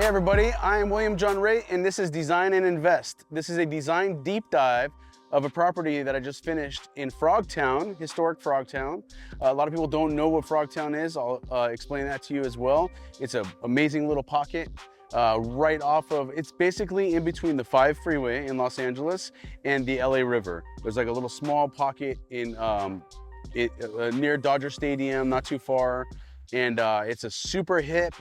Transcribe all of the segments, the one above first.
everybody, I am William John Ray and this is Design and Invest. This is a design deep dive of a property that I just finished in Frogtown, historic Frogtown. A lot of people don't know what Frogtown is. I'll explain that to you as well. It's an amazing little pocket right off of, it's basically in between the 5 freeway in Los Angeles and the LA River. There's like a little small pocket in near Dodger Stadium, not too far. And it's a super hip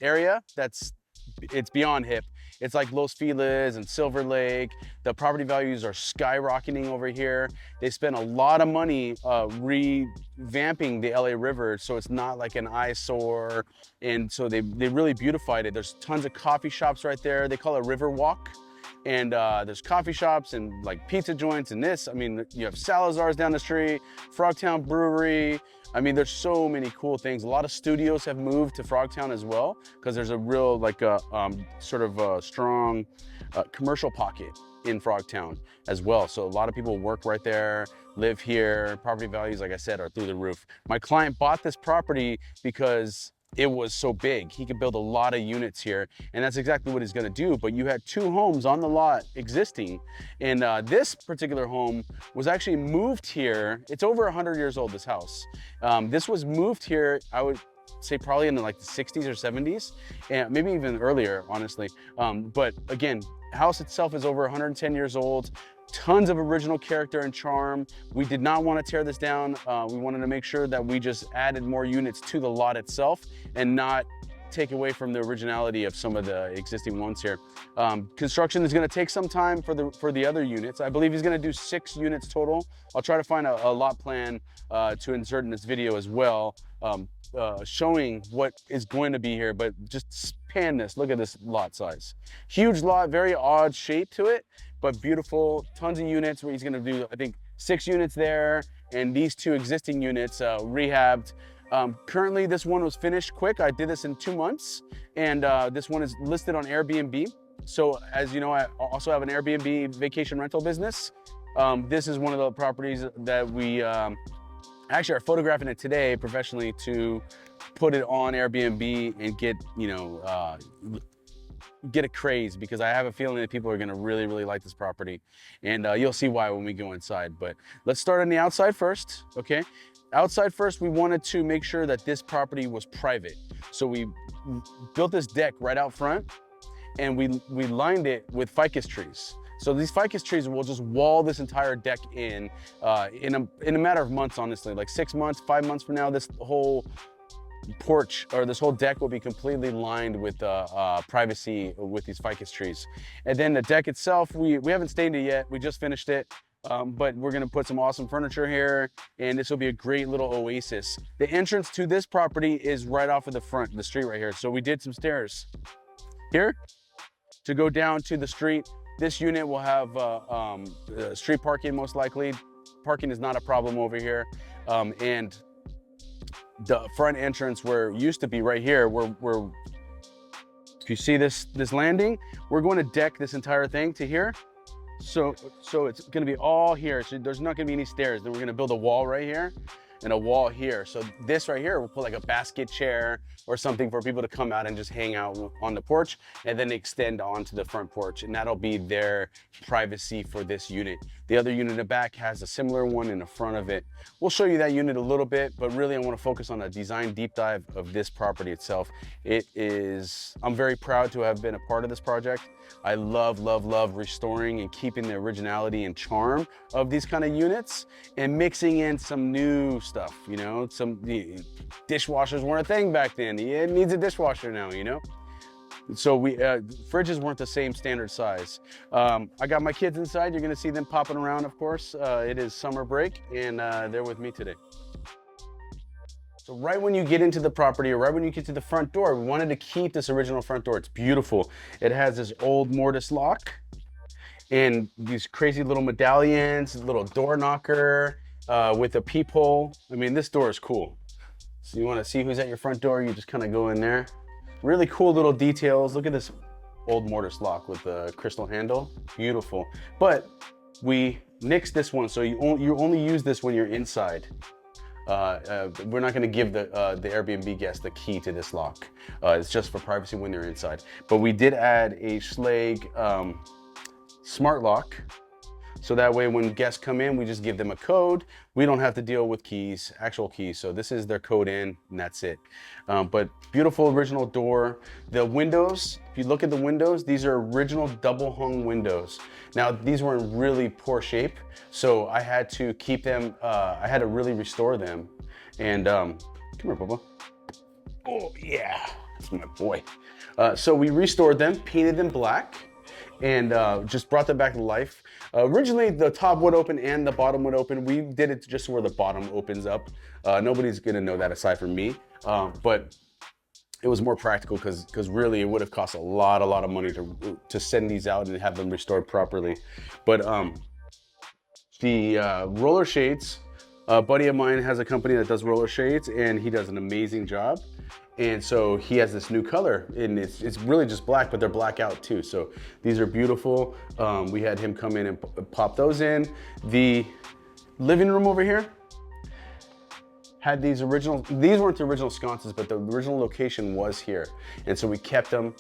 area it's beyond hip. It's like Los Feliz and Silver Lake. The property values are skyrocketing over here. They spent a lot of money revamping the LA River so it's not like an eyesore. And so they really beautified it. There's tons of coffee shops right there. They call it River Walk. And there's coffee shops and like pizza joints and this. I mean, you have Salazar's down the street, Frogtown Brewery. I mean, there's so many cool things. A lot of studios have moved to Frogtown as well because there's a real like sort of a strong commercial pocket in Frogtown as well. So a lot of people work right there, live here. Property values, like I said, are through the roof. My client bought this property because it was so big. He could build a lot of units here, and that's exactly what he's gonna do. But you had 2 homes on the lot existing, and this particular home was actually moved here. It's over 100 years old, this house. This was moved here, I would say probably in like the 60s or 70s, and maybe even earlier, honestly. But again, house itself is over 110 years old. Tons of original character and charm. We did not want to tear this down. We wanted to make sure that we just added more units to the lot itself and not take away from the originality of some of the existing ones here. Construction is going to take some time for the other units. I believe he's going to do 6 units total. I'll try to find a lot plan to insert in this video as well, showing what is going to be here, but just pan this. Look at this lot size. Huge lot, very odd shape to it, but beautiful. Tons of units where he's going to do, I think, 6 units there, and these 2 existing units rehabbed. Currently, this one was finished quick. I did this in 2 months, and this one is listed on Airbnb. So as you know, I also have an Airbnb vacation rental business. This is one of the properties that we actually are photographing it today professionally to put it on Airbnb and get, get a craze, because I have a feeling that people are gonna really, really like this property. And you'll see why when we go inside. But let's start on the outside first, okay? Outside first, we wanted to make sure that this property was private. So we built this deck right out front, and we lined it with ficus trees. So these ficus trees will just wall this entire deck in a matter of months, honestly, like 6 months, 5 months from now, this whole porch or this whole deck will be completely lined with privacy with these ficus trees. And then the deck itself, we haven't stained it yet. We just finished it. But we're gonna put some awesome furniture here, and this will be a great little oasis. The entrance to this property is right off of the front, the street right here. So we did some stairs here to go down to the street. This unit will have street parking most likely. Parking is not a problem over here. And the front entrance where it used to be right here, if you see this landing, we're going to deck this entire thing to here. So it's gonna be all here. So there's not gonna be any stairs. Then we're gonna build a wall right here and a wall here. So this right here, we'll put like a basket chair or something for people to come out and just hang out on the porch, and then extend onto the front porch. And that'll be their privacy for this unit. The other unit in the back has a similar one in the front of it. We'll show you that unit a little bit, but really I want to focus on a design deep dive of this property itself. I'm very proud to have been a part of this project. I love, love, love restoring and keeping the originality and charm of these kind of units and mixing in some new stuff, some dishwashers weren't a thing back then. It needs a dishwasher now, So fridges weren't the same standard size. I got my kids inside. You're gonna see them popping around, of course. It is summer break, and they're with me today. So right when you get into the property, or right when you get to the front door, we wanted to keep this original front door. It's beautiful. It has this old mortise lock and these crazy little medallions, little door knocker with a peephole. I mean, this door is cool. So you wanna see who's at your front door, you just kind of go in there. Really cool little details. Look at this old mortise lock with the crystal handle. Beautiful. But we nixed this one, so you only use this when you're inside. We're not going to give the Airbnb guest the key to this lock. It's just for privacy when they're inside. But we did add a Schlage smart lock. So that way when guests come in, we just give them a code. We don't have to deal with keys, actual keys. So this is their code in and that's it. But beautiful original door. The windows, if you look at the windows, these are original double hung windows. Now these were in really poor shape. So I had to keep them, I had to really restore them. And come here, Bubba. Oh yeah, that's my boy. So we restored them, painted them black, and just brought them back to life. Originally, the top would open and the bottom would open. We did it just where the bottom opens up. Nobody's gonna know that aside from me, but it was more practical because really it would have cost a lot of money to send these out and have them restored properly. But the roller shades, a buddy of mine has a company that does roller shades and he does an amazing job. And so he has this new color and it's really just black, but they're black out too. So these are beautiful. We had him come in and pop those in. The living room over here had these weren't the original sconces, but the original location was here. And so we kept them,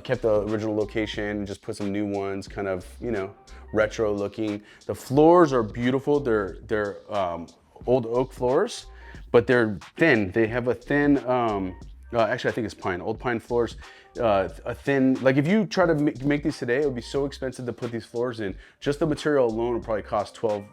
kept the original location, just put some new ones, kind of, you know, retro looking. The floors are beautiful. They're old oak floors, but they're thin. They have a thin, actually I think it's pine, old pine floors, a thin, like if you try to make these today, it would be so expensive to put these floors in. Just the material alone would probably cost 12,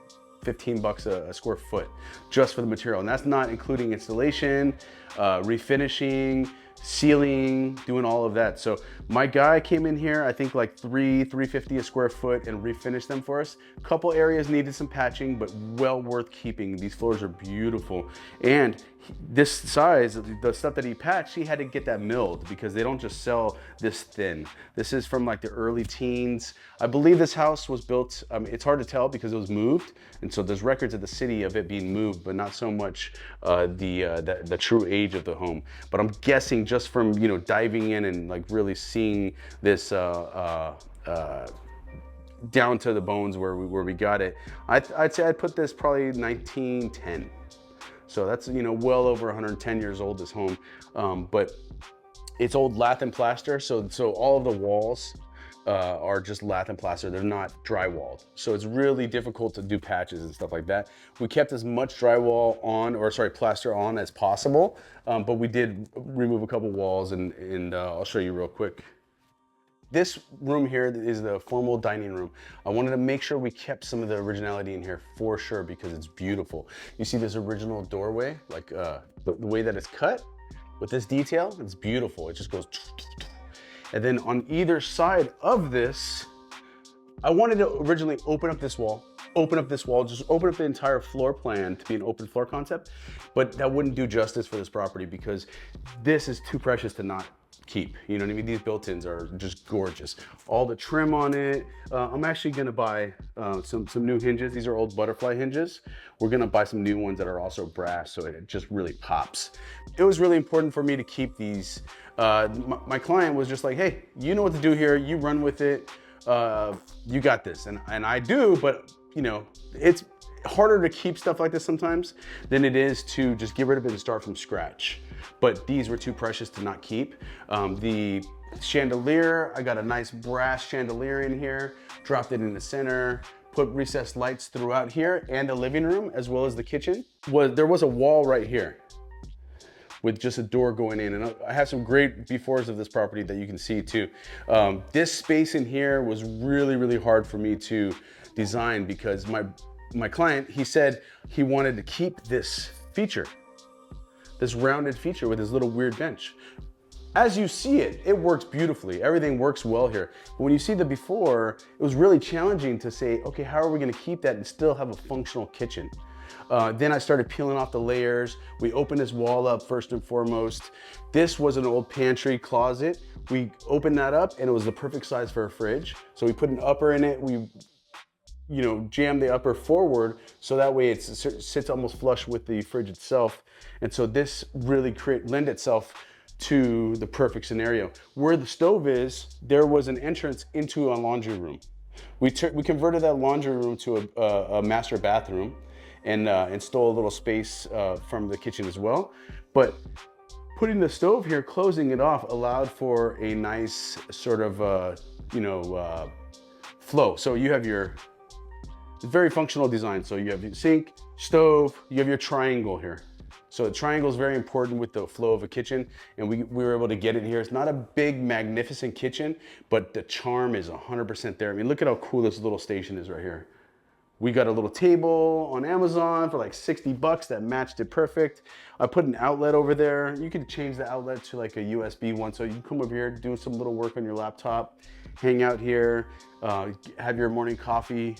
15 bucks a square foot just for the material. And that's not including installation, refinishing, sealing, doing all of that. So my guy came in here, I think like $350 a square foot and refinished them for us. A couple areas needed some patching, but well worth keeping. These floors are beautiful. And this size, the stuff that he patched, he had to get that milled because they don't just sell this thin. This is from like the early teens. I believe this house was built, it's hard to tell because it was moved. And so there's records of the city of it being moved, but not so much the true age of the home. But I'm guessing just from, you know, diving in and like really seeing this down to the bones where we got it, I'd say I'd put this probably 1910. So that's, you know, well over 110 years old, this home. But it's old lath and plaster. So all of the walls are just lath and plaster. They're not drywalled. So it's really difficult to do patches and stuff like that. We kept as much drywall on, or sorry, plaster on as possible. But we did remove a couple walls and I'll show you real quick. This room here is the formal dining room. I wanted to make sure we kept some of the originality in here for sure because it's beautiful. You see this original doorway, like the way that it's cut with this detail, it's beautiful. It just goes. And then on either side of this, I wanted to originally open up this wall, just open up the entire floor plan to be an open floor concept, but that wouldn't do justice for this property because this is too precious to not keep. You know what I mean? These built-ins are just gorgeous. All the trim on it. I'm actually gonna buy some new hinges. These are old butterfly hinges. We're gonna buy some new ones that are also brass so it just really pops. It was really important for me to keep these. My client was just like, hey, you know what to do here. You run with it. You got this. And I do, but you know, it's harder to keep stuff like this sometimes than it is to just get rid of it and start from scratch. But these were too precious to not keep. The chandelier, I got a nice brass chandelier in here, dropped it in the center, put recessed lights throughout here and the living room as well as the kitchen. There was a wall right here with just a door going in. And I have some great befores of this property that you can see too. This space in here was really, really hard for me to design because my client, he said he wanted to keep this feature, this rounded feature with his little weird bench. As you see it, it works beautifully. Everything works well here. But when you see the before, it was really challenging to say, okay, how are we gonna keep that and still have a functional kitchen? Then I started peeling off the layers. We opened this wall up first and foremost. This was an old pantry closet. We opened that up and it was the perfect size for a fridge. So we put an upper in it. We jam the upper forward so that way it sits almost flush with the fridge itself. And so this really lend itself to the perfect scenario. Where the stove is, there was an entrance into a laundry room. We converted that laundry room to a master bathroom. and stole a little space from the kitchen as well. But putting the stove here, closing it off, allowed for a nice sort of, flow. So you have your very functional design. So you have your sink, stove, you have your triangle here. So the triangle is very important with the flow of a kitchen, and we were able to get it here. It's not a big, magnificent kitchen, but the charm is 100% there. I mean, look at how cool this little station is right here. We got a little table on Amazon for like 60 bucks that matched it perfect. I put an outlet over there. You can change the outlet to like a USB one. So you can come over here, do some little work on your laptop, hang out here, have your morning coffee,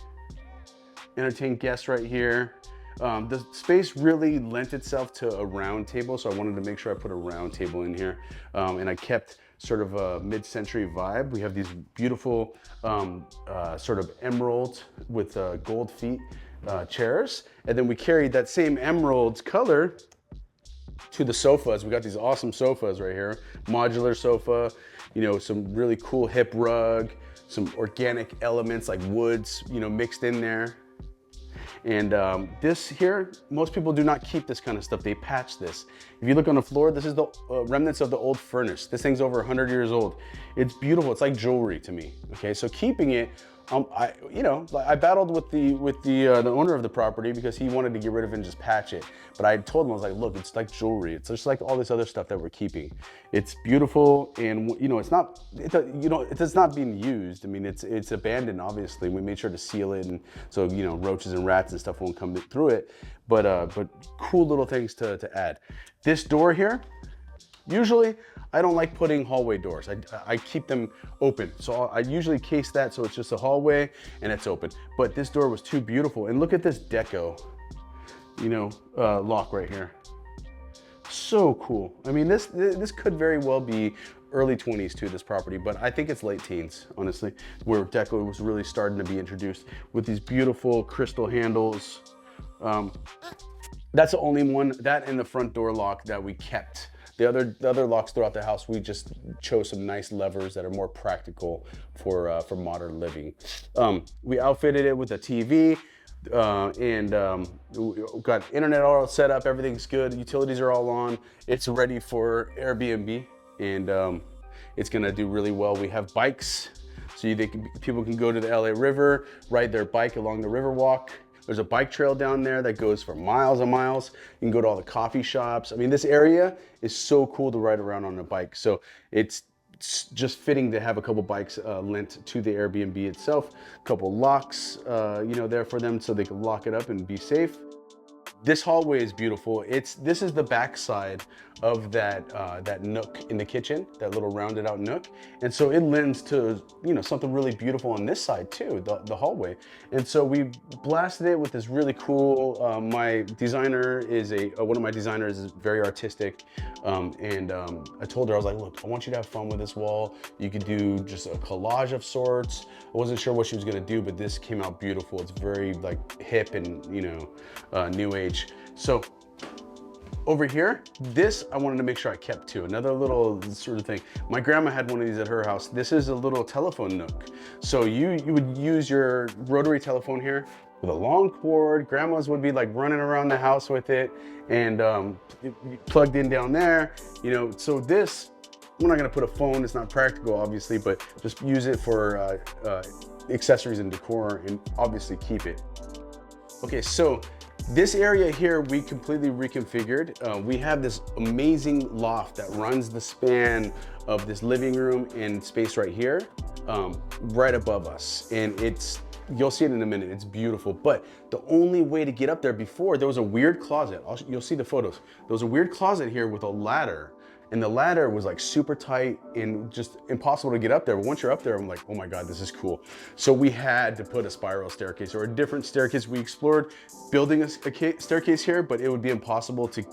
entertain guests right here. The space really lent itself to a round table, so I wanted to make sure I put a round table in here. And I kept sort of a mid-century vibe. We have these beautiful sort of emerald with gold feet chairs. And then we carried that same emerald color to the sofas. We got these awesome sofas right here. Modular sofa, you know, some really cool hip rug, some organic elements like woods, you know, mixed in there. And this here, most people do not keep this kind of stuff. They patch this. If you look on the floor, this is the remnants of the old furnace. This thing's over 100 years old. It's beautiful. It's like jewelry to me. Okay, so keeping it, I battled with the owner of the property because he wanted to get rid of it and just patch it. But I told him, I was like, look, it's like jewelry. It's just like all this other stuff that we're keeping. It's beautiful, and you know, it's not being used. I mean, it's abandoned. Obviously, we made sure to seal it, and so you know, roaches and rats and stuff won't come through it. But cool little things to add. This door here, usually I don't like putting hallway doors. I keep them open. So I usually case that so it's just a hallway and it's open. But this door was too beautiful. And look at this deco, you know, lock right here. So cool. I mean, this could very well be early 20s too, this property, but I think it's late teens, honestly, where deco was really starting to be introduced with these beautiful crystal handles. That's the only one, that and the front door lock that we kept. The other locks throughout the house, we just chose some nice levers that are more practical for modern living. We outfitted it with a TV, and we got internet all set up. Everything's good. Utilities are all on. It's ready for Airbnb, and it's gonna do really well. We have bikes, so people can go to the LA River, ride their bike along the Riverwalk. There's a bike trail down there that goes for miles and miles. You can go to all the coffee shops. I mean, this area is so cool to ride around on a bike. So it's just fitting to have a couple bikes lent to the Airbnb itself. A couple locks, there for them so they can lock it up and be safe. This hallway is beautiful. This is the backside of that nook in the kitchen, that little rounded out nook. And so it lends to, something really beautiful on this side too, the hallway. And so we blasted it with this really cool, my designer is one of my designers is very artistic. I told her, I was like, look, I want you to have fun with this wall. You could do just a collage of sorts. I wasn't sure what she was gonna do, but this came out beautiful. It's very like hip and, new age. So over here, this I wanted to make sure I kept too. Another little sort of thing. My grandma had one of these at her house. This is a little telephone nook. So you would use your rotary telephone here with a long cord. Grandmas would be like running around the house with it and plugged in down there. So this, we're not gonna put a phone. It's not practical, obviously, but just use it for accessories and decor, and obviously keep it. Okay, so this area here, we completely reconfigured. We have this amazing loft that runs the span of this living room and space right here, right above us. And you'll see it in a minute, it's beautiful. But the only way to get up there before, there was a weird closet. You'll see the photos. There was a weird closet here with a ladder. And the ladder was like super tight and just impossible to get up there. But once you're up there, I'm like, oh my God, this is cool. So we had to put a spiral staircase or a different staircase. We explored building a staircase here, but it would be impossible to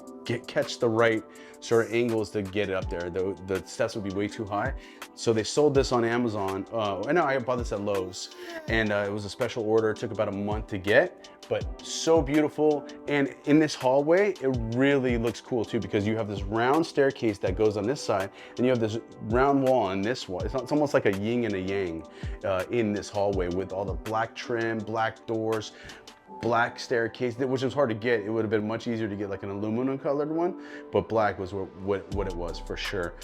catch the right sort of angles to get it up there. The steps would be way too high. So they sold this on Amazon. I know I bought this at Lowe's, and it was a special order. It took about a month to get, but so beautiful. And in this hallway, it really looks cool too, because you have this round staircase that goes on this side, and you have this round wall on this wall. It's almost like a yin and a yang in this hallway with all the black trim, black doors. black staircase, which was hard to get. It would have been much easier to get like an aluminum colored one, but black was what it was for sure.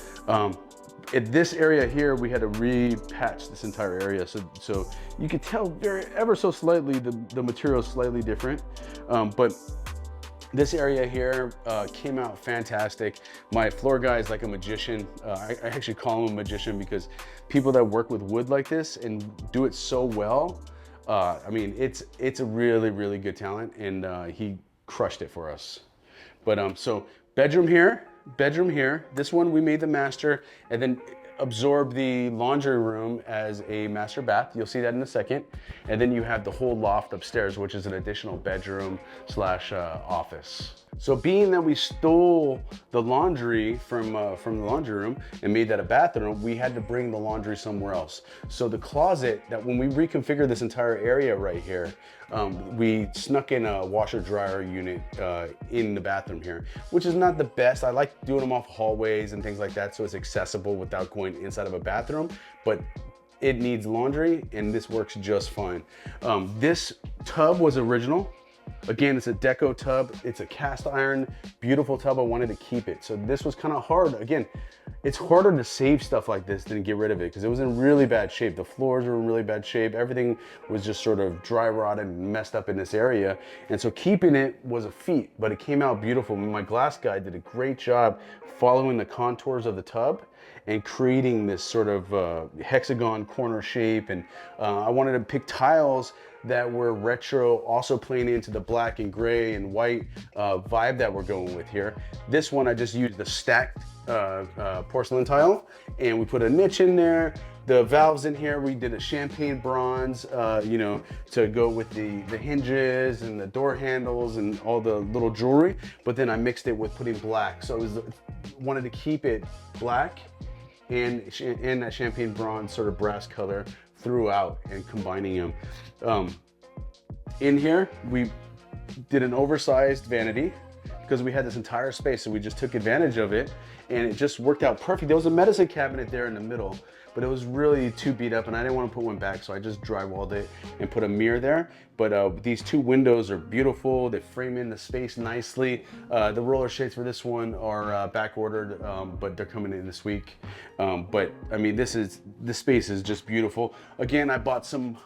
At this area here, we had to repatch this entire area. So you could tell ever so slightly, the material is slightly different. But this area here came out fantastic. My floor guy is like a magician. I actually call him a magician because people that work with wood like this and do it so well, I mean, it's a really, really good talent, and he crushed it for us. But so bedroom here. This one we made the master, and then absorbed the laundry room as a master bath. You'll see that in a second. And then you have the whole loft upstairs, which is an additional bedroom slash office. So being that we stole the laundry from the laundry room and made that a bathroom, we had to bring the laundry somewhere else. So the closet, that when we reconfigured this entire area right here, we snuck in a washer dryer unit in the bathroom here, which is not the best. I like doing them off hallways and things like that, so it's accessible without going inside of a bathroom, but it needs laundry, and this works just fine. This tub was original. Again, it's a deco tub. It's a cast iron, beautiful tub. I wanted to keep it. So this was kind of hard. Again, it's harder to save stuff like this than get rid of it because it was in really bad shape. The floors were in really bad shape. Everything was just sort of dry rotted and messed up in this area. And so keeping it was a feat, but it came out beautiful. My glass guy did a great job following the contours of the tub and creating this sort of hexagon corner shape. And I wanted to pick tiles that were retro, also playing into the black and gray and white vibe that we're going with here. This one, I just used the stacked porcelain tile, and we put a niche in there. The valves in here, we did a champagne bronze, you know, to go with the hinges and the door handles and all the little jewelry. But then I mixed it with putting black. So wanted to keep it black and that champagne bronze sort of brass color throughout and combining them. In here, we did an oversized vanity because we had this entire space, so we just took advantage of it, and it just worked out perfect. There was a medicine cabinet there in the middle, but it was really too beat up, and I didn't want to put one back, so I just drywalled it and put a mirror there. But these two windows are beautiful. They frame in the space nicely. The roller shades for this one are back ordered, but they're coming in this week. But I mean, this space is just beautiful. Again, I bought some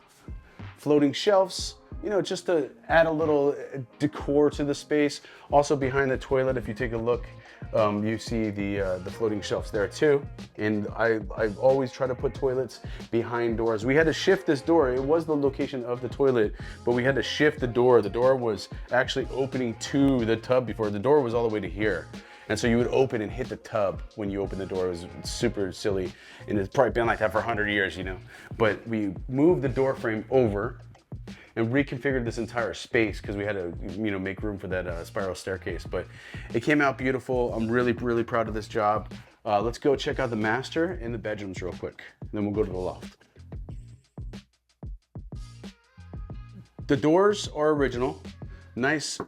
floating shelves, you know, just to add a little decor to the space. Also behind the toilet, if you take a look, you see the floating shelves there too. And I always try to put toilets behind doors. We had to shift this door. It was the location of the toilet, but we had to shift the door. The door was actually opening to the tub before. The door was all the way to here. And so you would open and hit the tub when you open the door. It was super silly. And it's probably been like that for 100 years, you know. But we moved the door frame over and reconfigured this entire space because we had to, you know, make room for that spiral staircase. But it came out beautiful. I'm really, really proud of this job. Let's go check out the master and the bedrooms real quick. Then we'll go to the loft. The doors are original. Nice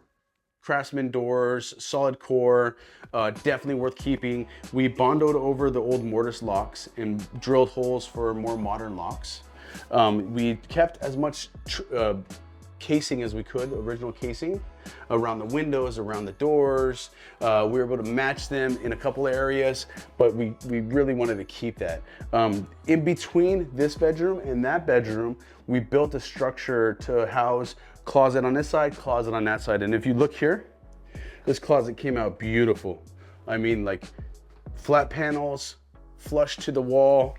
Craftsman doors, solid core, definitely worth keeping. We bondoed over the old mortise locks and drilled holes for more modern locks. We kept as much casing as we could, original casing, around the windows, around the doors. We were able to match them in a couple areas, but we really wanted to keep that. In between this bedroom and that bedroom, we built a structure to house closet on this side, closet on that side. And if you look here, this closet came out beautiful. I mean, like flat panels, flush to the wall,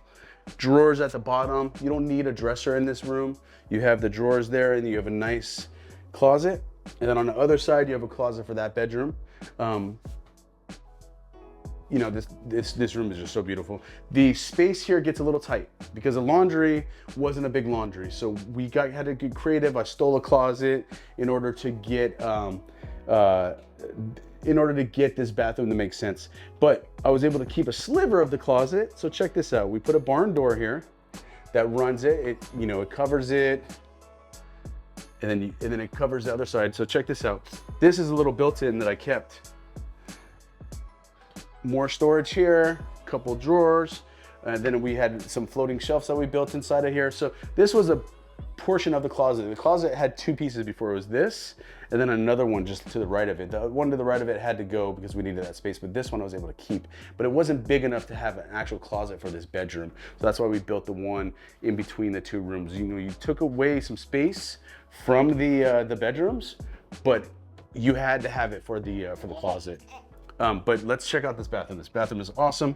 drawers at the bottom. You don't need a dresser in this room. You have the drawers there, and you have a nice closet. And then on the other side, you have a closet for that bedroom. You know, this room is just so beautiful. The space here gets a little tight because the laundry wasn't a big laundry. So we had to get creative. I stole a closet in order to get this bathroom to make sense. But I was able to keep a sliver of the closet. So check this out. We put a barn door here that runs it. You know, it covers it. And then it covers the other side. So check this out. This is a little built-in that I kept. More storage here, a couple drawers, and then we had some floating shelves that we built inside of here. So this was a portion of the closet. The closet had two pieces before. It was this, and then another one just to the right of it. The one to the right of it had to go because we needed that space, but this one I was able to keep. But it wasn't big enough to have an actual closet for this bedroom. So that's why we built the one in between the two rooms. You know, you took away some space from the bedrooms, but you had to have it for the closet. But let's check out this bathroom. This bathroom is awesome.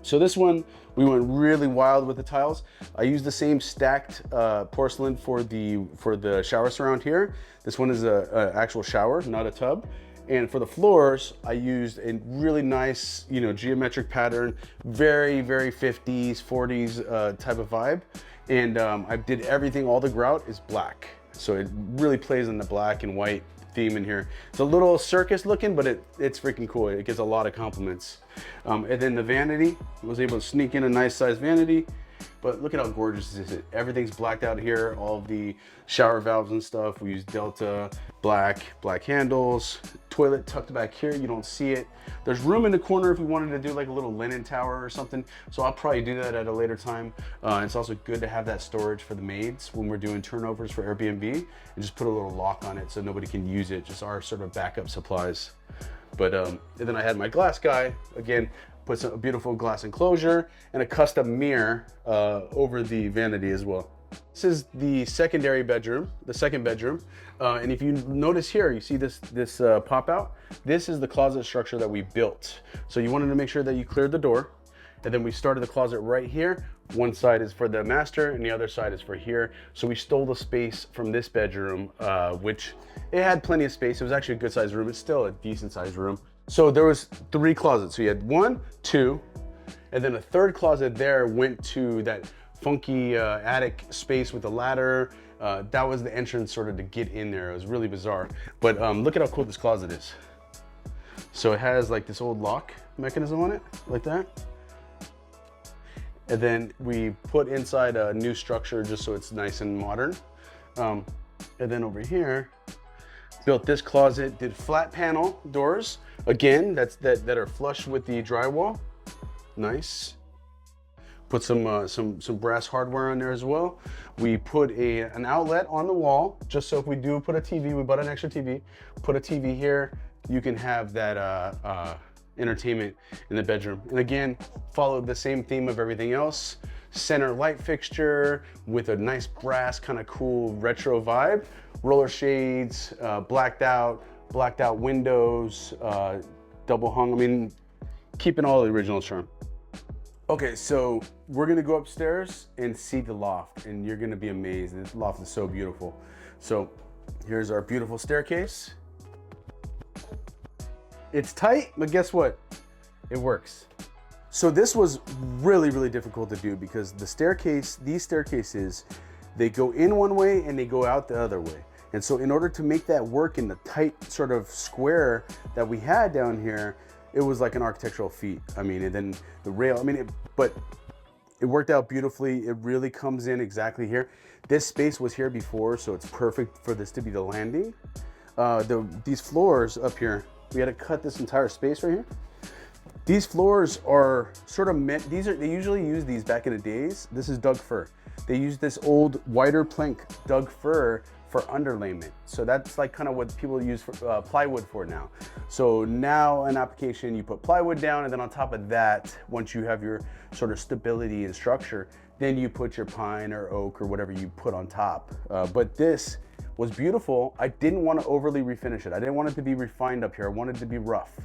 So this one, we went really wild with the tiles. I used the same stacked porcelain for the shower surround here. This one is a actual shower, not a tub. And for the floors, I used a really nice, you know, geometric pattern, very, very 50s, 40s type of vibe. And I did everything, all the grout is black. So it really plays in the black and white theme in here. It's a little circus looking, but it's freaking cool. It gets a lot of compliments. And then the vanity, I was able to sneak in a nice size vanity, but look at how gorgeous this is. Everything's blacked out here. All of the shower valves and stuff, we use Delta, black handles, toilet tucked back here. You don't see it. There's room in the corner if we wanted to do like a little linen tower or something. So I'll probably do that at a later time. It's also good to have that storage for the maids when we're doing turnovers for Airbnb, and just put a little lock on it so nobody can use it, just our sort of backup supplies. But and then I had my glass guy, again, put a beautiful glass enclosure and a custom mirror over the vanity as well. This is the secondary bedroom, the second bedroom. And if you notice here, you see this pop out? This is the closet structure that we built. So you wanted to make sure that you cleared the door. And then we started the closet right here. One side is for the master and the other side is for here. So we stole the space from this bedroom, which it had plenty of space. It was actually a good sized room. It's still a decent sized room. So there was 3 closets. So you had 1, 2, and then a third closet there went to that funky attic space with the ladder. That was the entrance sort of to get in there. It was really bizarre. But look at how cool this closet is. So it has like this old lock mechanism on it, like that. And then we put inside a new structure just so it's nice and modern. And then over here, built this closet, did flat panel doors. Again, that are flush with the drywall. Nice. Put some brass hardware on there as well. We put an outlet on the wall, just so if we do put a TV, we bought an extra TV, put a TV here, you can have that entertainment in the bedroom. And again, followed the same theme of everything else. Center light fixture with a nice brass kind of cool retro vibe. Roller shades, blacked out windows, double hung. I mean, keeping all the original charm. Okay, so we're gonna go upstairs and see the loft, and you're gonna be amazed. This loft is so beautiful. So here's our beautiful staircase. It's tight, but guess what? It works. So this was really, really difficult to do because these staircases, they go in one way and they go out the other way. And so in order to make that work in the tight sort of square that we had down here, it was like an architectural feat. I mean, and then the rail, I mean, but it worked out beautifully. It really comes in exactly here. This space was here before, so it's perfect for this to be the landing. These floors up here, we had to cut this entire space right here. These floors are sort of meant, they usually use these back in the days. This is Doug fir. They use this old wider plank Doug fir for underlayment. So that's like kind of what people use for plywood for now. So now an application, you put plywood down, and then on top of that, once you have your sort of stability and structure, then you put your pine or oak or whatever you put on top. But this was beautiful. I didn't want to overly refinish it. I didn't want it to be refined up here. I wanted it to be rough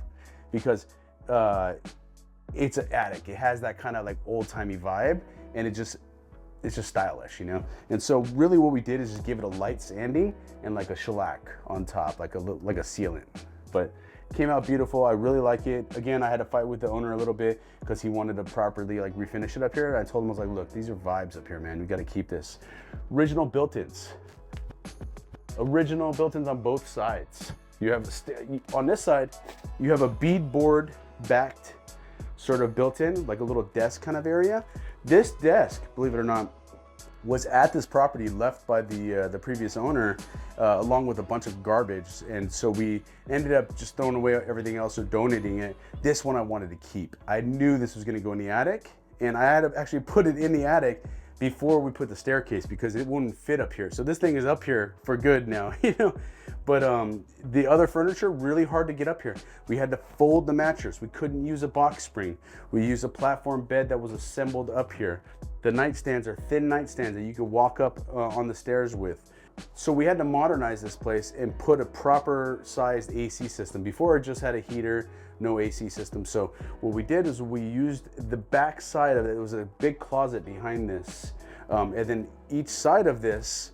because it's an attic. It has that kind of like old-timey vibe, and it's just stylish, you know? And so really what we did is just give it a light sanding and like a shellac on top, like a sealant. But it came out beautiful. I really like it. Again, I had to fight with the owner a little bit because he wanted to properly like refinish it up here. I told him, I was like, look, these are vibes up here, man. We got to keep this. Original built-ins on both sides. You have on this side, you have a beadboard backed sort of built-in, like a little desk kind of area. This desk, believe it or not, was at this property left by the previous owner, along with a bunch of garbage. And so we ended up just throwing away everything else or donating it. This one I wanted to keep. I knew this was gonna go in the attic, and I had to actually put it in the attic before we put the staircase because it wouldn't fit up here. So this thing is up here for good now, you know. But the other furniture, really hard to get up here. We had to fold the mattress. We couldn't use a box spring. We used a platform bed that was assembled up here. The nightstands are thin nightstands that you could walk up on the stairs with. So we had to modernize this place and put a proper sized AC system. Before it just had a heater, no AC system. So what we did is we used the back side of it. It was a big closet behind this. And then each side of this,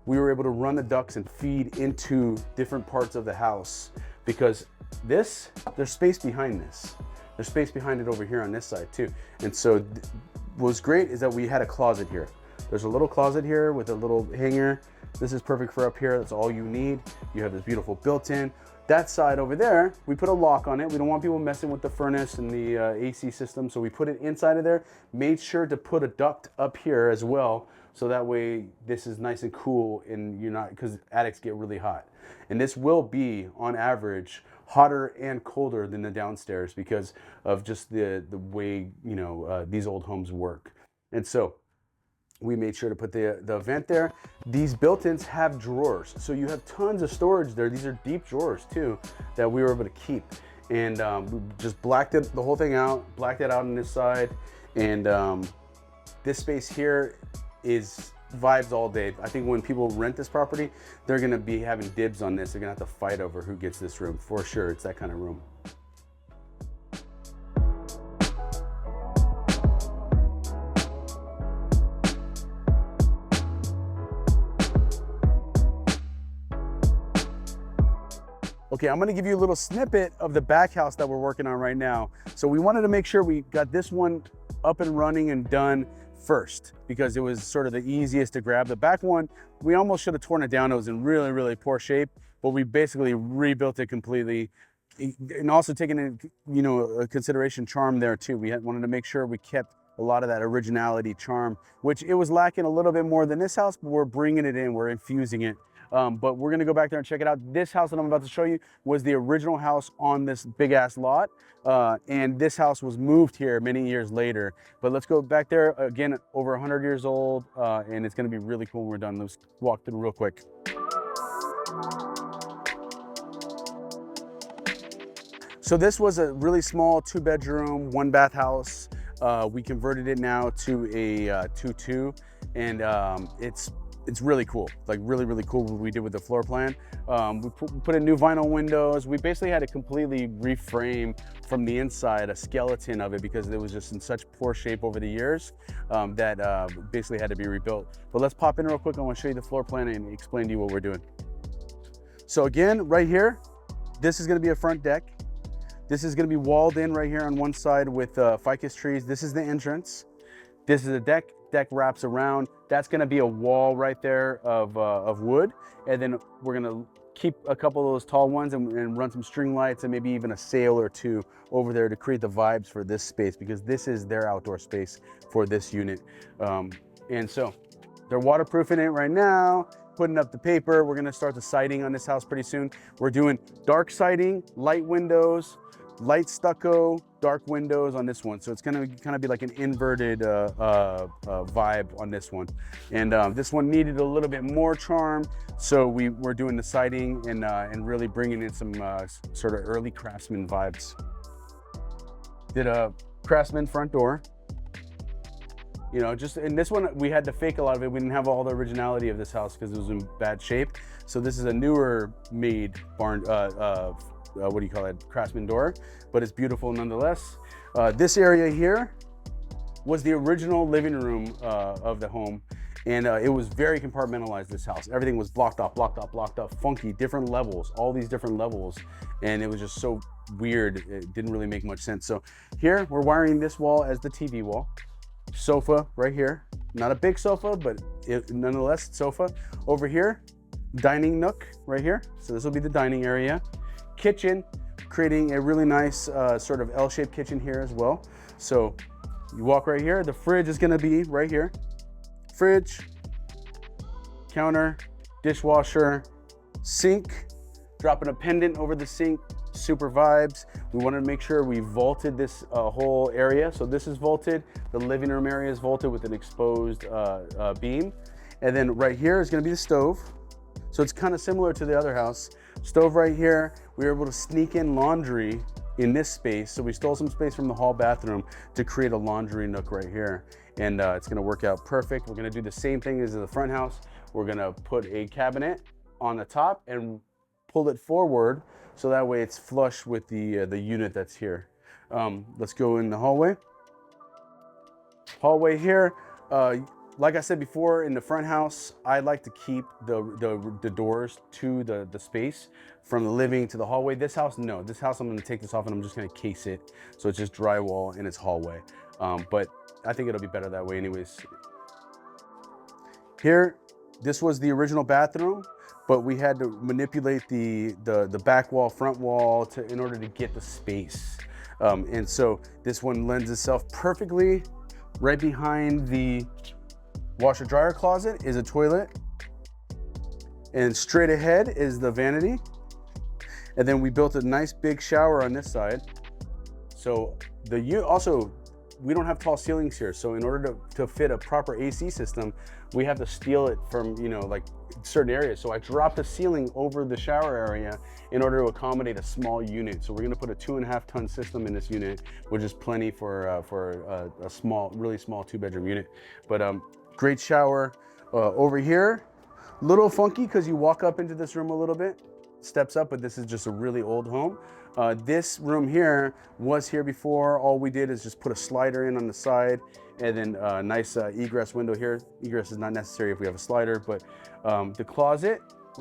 we were able to run the ducts and feed into different parts of the house because there's space behind this. There's space behind it over here on this side too. And so what was great is that we had a closet here. There's a little closet here with a little hanger. This is perfect for up here. That's all you need. You have this beautiful built-in. That side over there, we put a lock on it. We don't want people messing with the furnace and the AC system. So we put it inside of there, made sure to put a duct up here as well. So that way this is nice and cool and you're not, because attics get really hot. And this will be on average hotter and colder than the downstairs because of just the way, you know, these old homes work. And so we made sure to put the vent there. These built-ins have drawers. So you have tons of storage there. These are deep drawers too that we were able to keep. And we just blacked it, the whole thing out, blacked it out on this side. And this space here is vibes all day. I think when people rent this property, they're gonna be having dibs on this. They're gonna have to fight over who gets this room. For sure, it's that kind of room. Okay, I'm gonna give you a little snippet of the back house that we're working on right now. So we wanted to make sure we got this one up and running and done first because it was sort of the easiest to grab. The back one, we almost should have torn it down. It was in really, really poor shape, but we basically rebuilt it completely. And also taking into, you know, a consideration charm there too. We wanted to make sure we kept a lot of that originality charm, which it was lacking a little bit more than this house, but we're bringing it in, we're infusing it. But we're gonna go back there and check it out. This house that I'm about to show you was the original house on this big ass lot. And this house was moved here many years later. But let's go back there, again, over 100 years old, and it's gonna be really cool when we're done. Let's walk through real quick. So this was a really small 2-bedroom, 1-bath house. We converted it now to a 2-2, and it's really cool, like really cool what we did with the floor plan. We put in new vinyl windows. We basically had to completely reframe from the inside a skeleton of it because it was just in such poor shape over the years that basically had to be rebuilt. But let's pop in real quick. I want to show you the floor plan and explain to you what we're doing. So again, right here, this is going to be a front deck. This is going to be walled in right here on one side with ficus trees. This is the entrance. This is a deck. Deck wraps around. That's going to be a wall right there of wood, and then we're going to keep a couple of those tall ones and run some string lights and maybe even a sail or two over there to create the vibes for this space because this is their outdoor space for this unit. And so they're waterproofing it right now, putting up the paper. We're going to start the siding on this house pretty soon. We're doing dark siding, light windows, light stucco, dark windows on this one. So it's gonna kind of be like an inverted vibe on this one. And this one needed a little bit more charm. So we're doing the siding and really bringing in some sort of early craftsman vibes. Did a craftsman front door. You know, just in this one, we had to fake a lot of it. We didn't have all the originality of this house because it was in bad shape. So this is a newer made barn, what do you call it, craftsman door, but it's beautiful nonetheless. This area here was the original living room of the home, and it was very compartmentalized, this house. Everything was blocked off, funky, different levels, all these different levels, and it was just so weird. It didn't really make much sense. So here, we're wiring this wall as the TV wall. Sofa right here, not a big sofa, but nonetheless, sofa. Over here, dining nook right here. So this will be the dining area. Kitchen, creating a really nice sort of L-shaped kitchen here as well. So you walk right here, the fridge is gonna be right here. Fridge, counter, dishwasher, sink, dropping a pendant over the sink, super vibes. We wanted to make sure we vaulted this whole area. So this is vaulted. The living room area is vaulted with an exposed beam. And then right here is gonna be the stove. So it's kind of similar to the other house. Stove right here. We were able to sneak in laundry in this space. So we stole some space from the hall bathroom to create a laundry nook right here. And it's gonna work out perfect. We're gonna do the same thing as in the front house. We're gonna put a cabinet on the top and pull it forward so that way it's flush with the unit that's here. Let's go in the hallway. Hallway here. Like I said before, in the front house, I like to keep the doors to the space from the living to the hallway. This house, no. This house, I'm gonna take this off and I'm just gonna case it. So it's just drywall and it's hallway. But I think it'll be better that way anyways. Here, this was the original bathroom, but we had to manipulate the back wall, front wall in order to get the space. And so this one lends itself perfectly. Right behind the washer dryer closet is a toilet, and straight ahead is the vanity. And then we built a nice big shower on this side. So also, we don't have tall ceilings here. So in order to fit a proper AC system, we have to steal it from, like certain areas. So I dropped the ceiling over the shower area in order to accommodate a small unit. So we're gonna put a 2.5 ton system in this unit, which is plenty for a small, really small 2-bedroom unit. But great shower. Over here, little funky because you walk up into this room a little bit, steps up, but this is just a really old home. This room here was here before. All we did is just put a slider in on the side and then a nice egress window here. Egress is not necessary if we have a slider, but the closet,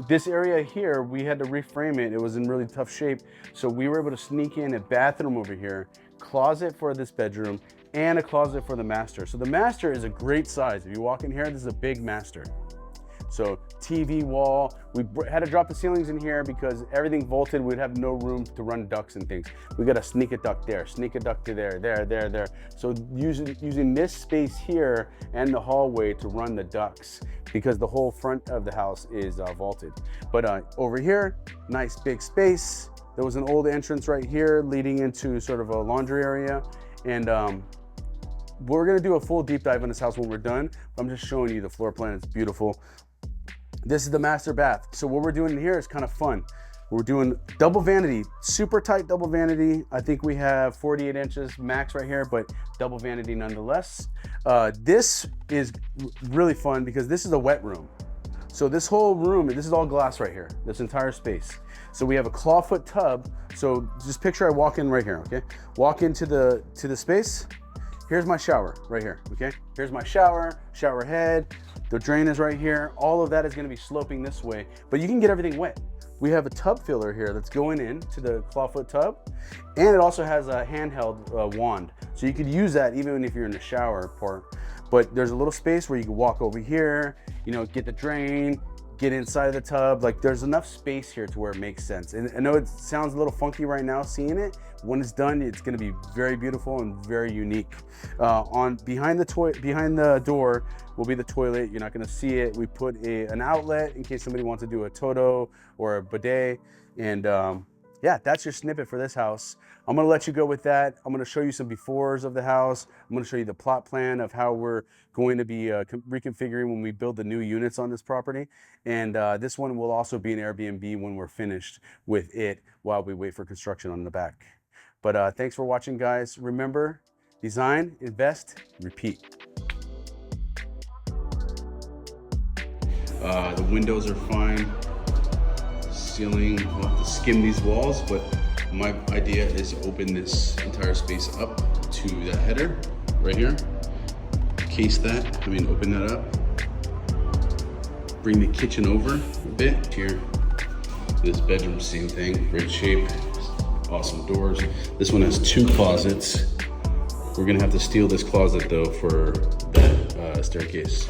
this area here, we had to reframe it. It was in really tough shape. So we were able to sneak in a bathroom over here, closet for this bedroom, and a closet for the master. So the master is a great size. If you walk in here, this is a big master. So TV wall, we had to drop the ceilings in here because everything vaulted, we'd have no room to run ducts and things. We got to sneak a duct there, sneak a duct to there. So using this space here and the hallway to run the ducts because the whole front of the house is vaulted. But over here, nice big space. There was an old entrance right here leading into sort of a laundry area. And we're gonna do a full deep dive on this house when we're done. I'm just showing you the floor plan, it's beautiful. This is the master bath. So what we're doing here is kind of fun. We're doing double vanity, super tight double vanity. I think we have 48 inches max right here, but double vanity nonetheless. This is really fun because this is a wet room. So this whole room, this is all glass right here, this entire space. So we have a clawfoot tub. So just picture I walk in right here, okay? Walk into the space. Here's my shower right here, okay? Here's my shower head. The drain is right here. All of that is gonna be sloping this way, but you can get everything wet. We have a tub filler here that's going into the clawfoot tub, and it also has a handheld wand. So you could use that even if you're in the shower part. But there's a little space where you can walk over here, get the drain, get inside of the tub. Like there's enough space here to where it makes sense. And I know it sounds a little funky right now seeing it. When it's done, it's gonna be very beautiful and very unique. Behind the door will be the toilet. You're not gonna see it. We put an outlet in case somebody wants to do a Toto or a bidet. And yeah, that's your snippet for this house. I'm gonna let you go with that. I'm gonna show you some befores of the house. I'm gonna show you the plot plan of how we're going to be reconfiguring when we build the new units on this property. And this one will also be an Airbnb when we're finished with it while we wait for construction on the back. But thanks for watching, guys. Remember, design, invest, repeat. The windows are fine. Ceiling, we'll have to skim these walls, but my idea is to open this entire space up to the header right here. Open that up. Bring the kitchen over a bit here. This bedroom, same thing, great shape. Awesome doors. This one has 2 closets. We're gonna have to steal this closet though for that staircase.